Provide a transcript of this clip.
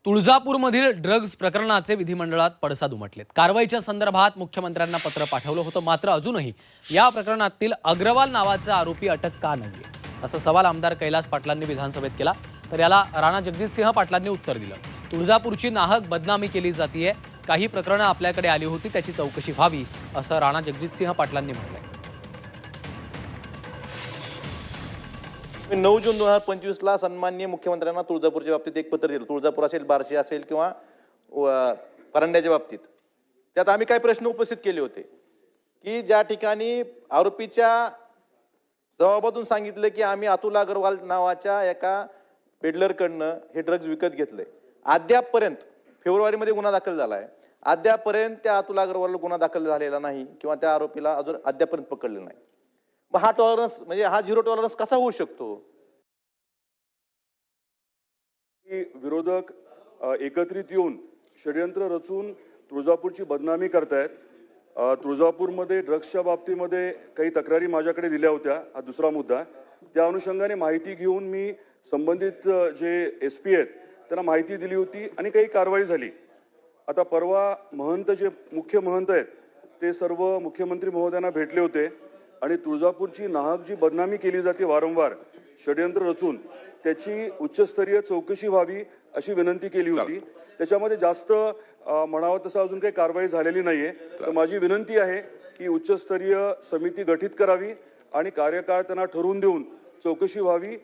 तुळजापूरमधील drugs प्रकरणाचे विधिमंडळात पडसाद उमटलेत। कारवाईच्या संदर्भात मुख्यमंत्र्यांना पत्र पाठवलं होतं, मात्र अजूनही या प्रकरणातील अग्रवाल नावाचा आरोपी अटक का नाहीये, असा सवाल आमदार कैलास पाटलांनी विधानसभेत केला। तर याला राणा जगजितसिंह पाटलांनी उत्तर दिलं। तुळजापूरची नाहक बदनामी केली जातीये, काही प्रकरणं आपल्याकडे आली होती, त्याची चौकशी व्हावी, असं राणा जगजितसिंह पाटलांनी म्हटलंय। 9 जून 2025 ला सन्माननीय मुख्यमंत्र्यांना तुळजापूरच्या बाबतीत एक पत्र दिलं। तुळजापूर असेल, बार्शी असेल किंवा परांड्याच्या बाबतीत त्यात आम्ही काही प्रश्न उपस्थित केले होते की ज्या ठिकाणी आरोपीच्या जबाबातून सांगितलं की आम्ही अतुल अग्रवाल नावाच्या एका पेडलरकडनं हे ड्रग्ज विकत घेतले, अद्यापपर्यंत फेब्रुवारीमध्ये गुन्हा दाखल झाला आहे, अद्यापपर्यंत त्या अतुल अग्रवालला गुन्हा दाखल झालेला नाही किंवा त्या आरोपीला अजून अद्यापर्यंत पकडलेलं नाही। मग हा टॉलरन्स म्हणजे हा झिरो टॉलरन्स कसा होऊ शकतो? विरोधक एकत्रित येऊन षडयंत्र रचून तुळजापूरची बदनामी करतायत। तुळजापूरमध्ये ड्रग्सच्या बाबतीमध्ये काही तक्रारी माझ्याकडे दिल्या होत्या, हा दुसरा मुद्दा। त्या अनुषंगाने माहिती घेऊन मी संबंधित जे SP आहेत त्यांना माहिती दिली होती आणि काही कारवाई झाली। आता परवा महंत जे मुख्य महंत आहेत ते सर्व मुख्यमंत्री महोदयांना भेटले होते आणि तुळजापूरची नाहक जी बदनामी केली जाते वारंवार षडयंत्र रचून, त्याची उच्चस्तरीय चौकशी व्हावी अशी विनंती केली होती। त्याच्यामध्ये जास्त म्हणावं तसं अजून काही कारवाई झालेली नाहीये। तर माझी विनंती आहे की उच्चस्तरीय समिती गठीत करावी आणि कार्यकाळ त्यांना ठरवून देऊन चौकशी व्हावी।